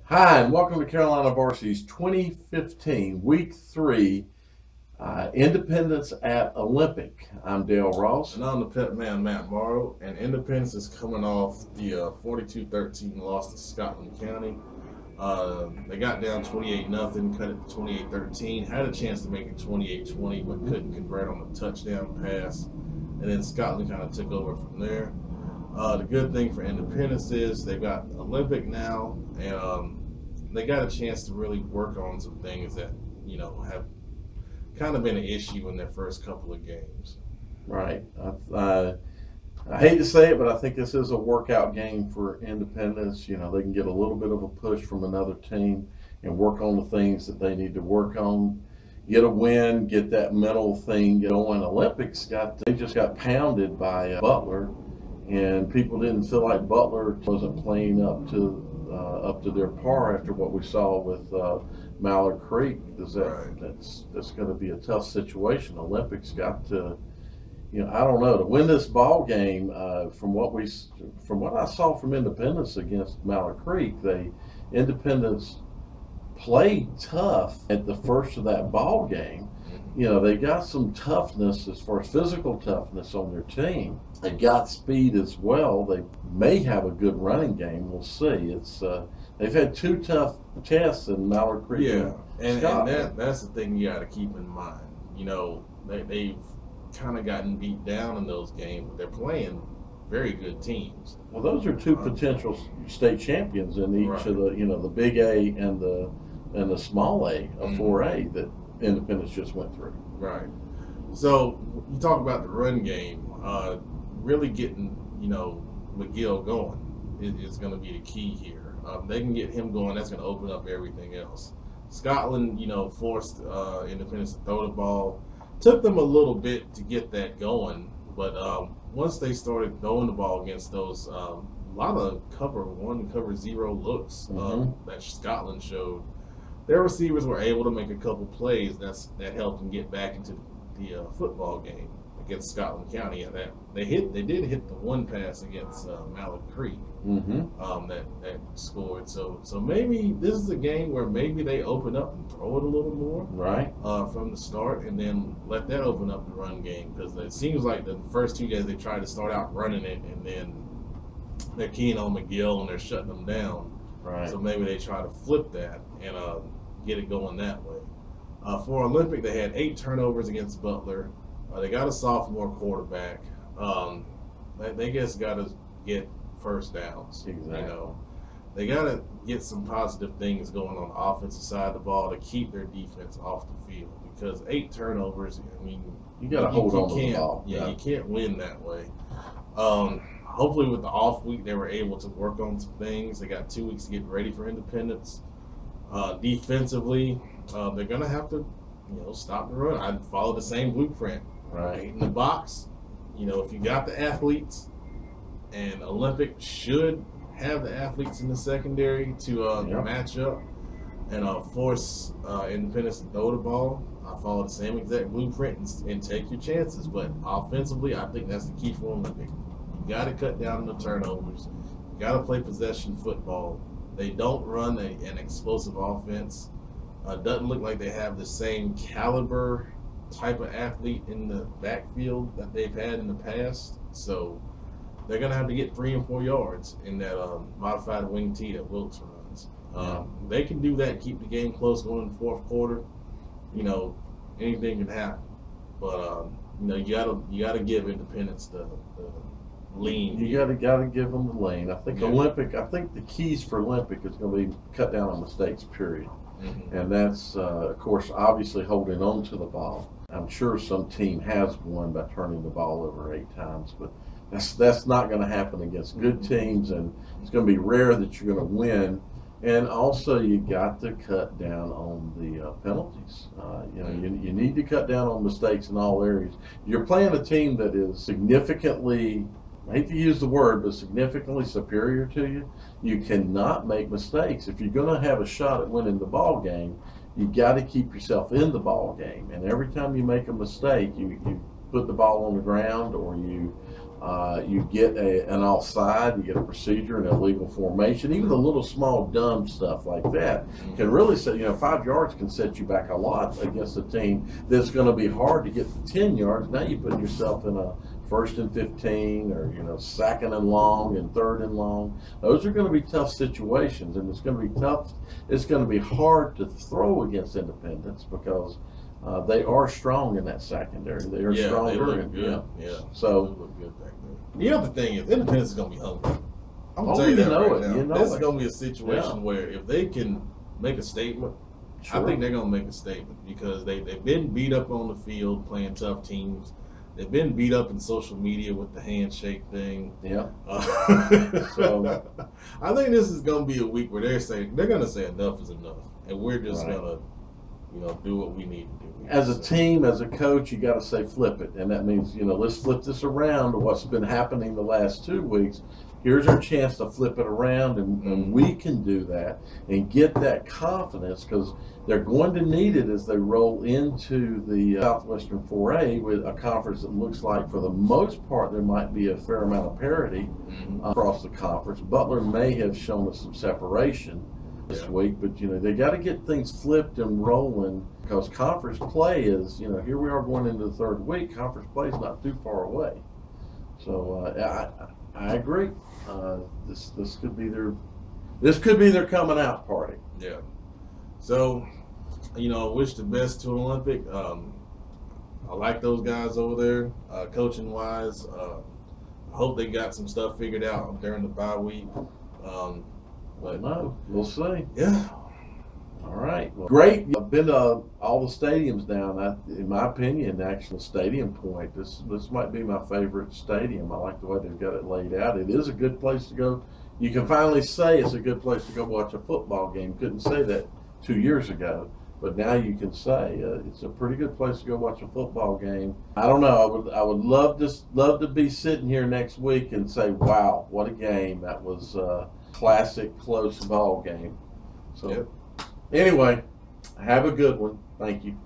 Hi, and welcome to Carolina Varsity's 2015 Week 3 Independence at Olympic. I'm Dale Ross. And I'm the pet man, Matt Morrow. And Independence is coming off the 42-13 loss to Scotland County. They got down 28-0, cut it to 28-13. Had a chance to make it 28-20, but couldn't convert on the touchdown pass. And then Scotland kind of took over from there. The good thing for Independence is they've got Olympic now, and they got a chance to really work on some things that, have kind of been an issue in their first couple of games. Right. I hate to say it, but I think this is a workout game for Independence. They can get a little bit of a push from another team and work on the things that they need to work on. Get a win, get that mental thing going. Olympics they just got pounded by Butler, and people didn't feel like Butler wasn't playing up to their par after what we saw with Mallard Creek. That's going to be a tough situation. Olympics got to, I don't know, to win this ball game. From what I saw from Independence against Mallard Creek, Independence played tough at the first of that ball game. They got some toughness as far as physical toughness on their team. They've got speed as well. They may have a good running game. We'll see. They've had two tough tests in Mallard Creek. Yeah, and that's the thing you got to keep in mind. They've kind of gotten beat down in those games, but they're playing very good teams. Well, those are two potential state champions in each of the big A and the small A of 4A that Independence just went through. Right. So you talk about the run game. Really getting McGill going is going to be the key here. They can get him going. That's going to open up everything else. Scotland, forced Independence to throw the ball. Took them a little bit to get that going, but once they started throwing the ball against those a lot of cover 1, cover 0 looks that Scotland showed, their receivers were able to make a couple plays that helped them get back into the football game against Scotland County. And they did hit the one pass against Mallard Creek that scored. So maybe this is a game where maybe they open up and throw it a little more from the start, and then let that open up the run game, because it seems like the first 2 games they tried to start out running it, and then they're keying on McGill and they're shutting them down. Right. So maybe they try to flip that and get it going that way. For Olympic, they had 8 turnovers against Butler. They got a sophomore quarterback. They just got to get first downs. Exactly. They got to get some positive things going on the offensive side of the ball to keep their defense off the field, because 8 turnovers, you got to hold on to the ball. Yeah, you can't win that way. Hopefully with the off week, they were able to work on some things. They got 2 weeks to get ready for Independence. Defensively, they're going to have to, stop the run. I'd follow the same blueprint. Right. In the box, if you got the athletes, and Olympic should have the athletes in the secondary to match up and force Independence to throw the ball, I follow the same exact blueprint and take your chances. But offensively, I think that's the key for Olympic. You got to cut down on the turnovers. You got to play possession football. They don't run an explosive offense. Doesn't look like they have the same caliber type of athlete in the backfield that they've had in the past. So they're going to have to get 3 and 4 yards in that modified wing tee that Wilkes runs. They can do that, keep the game close going in the fourth quarter. Anything can happen. But you gotta give Independence the lean. You gotta give them the lane. I think the keys for Olympic is going to be cut down on mistakes, period. And that's of course obviously holding on to the ball. I'm sure some team has won by turning the ball over 8 times, but that's not going to happen against good teams, and it's going to be rare that you're going to win. And also, you got to cut down on the penalties. You need to cut down on mistakes in all areas. You're playing a team that is significantly, I hate to use the word, but significantly superior to you. You cannot make mistakes. If you're going to have a shot at winning the ball game, you got to keep yourself in the ball game. And every time you make a mistake, you put the ball on the ground, or you You get an offside, you get a procedure, an illegal formation. Even the little small dumb stuff like that can really set, 5 yards can set you back a lot against a team that's going to be hard to get to 10 yards. Now you put yourself in a 1st and 15, or 2nd and long and 3rd and long. Those are going to be tough situations, and it's going to be tough. It's going to be hard to throw against Independence because they are strong in that secondary. They are stronger. They look good. Yeah. So they look good back there. The other thing is Independence is going to be hungry. I'm going to tell you you that know right it. now. You know this it. is going to be a situation where if they can make a statement, I think they're going to make a statement because they've been beat up on the field playing tough teams. They've been beat up in social media with the handshake thing. Yeah. So I think this is going to be a week where they're going to say enough is enough, and we're just going to, do what we need to do. As a team, as a coach, you got to say flip it, and that means let's flip this around to what's been happening the last 2 weeks. Here's our chance to flip it around, and we can do that and get that confidence because they're going to need it as they roll into the Southwestern 4A with a conference that looks like, for the most part, there might be a fair amount of parity across the conference. Butler may have shown us some separation this week, but they got to get things flipped and rolling because conference play is, here we are going into the 3rd week. Conference play is not too far away. So I agree. This could be their coming out party. Yeah. So, wish the best to Olympic. I like those guys over there, coaching wise. I hope they got some stuff figured out during the bye week. But no, we'll see. Yeah. All right. Well, great. I've been to all the stadiums now. In my opinion, actual Stadium Point, this might be my favorite stadium. I like the way they've got it laid out. It is a good place to go. You can finally say it's a good place to go watch a football game. Couldn't say that 2 years ago, but now you can say it's a pretty good place to go watch a football game. I don't know. I would love to be sitting here next week and say, wow, what a game. That was classic close ball game. So anyway, have a good one. Thank you.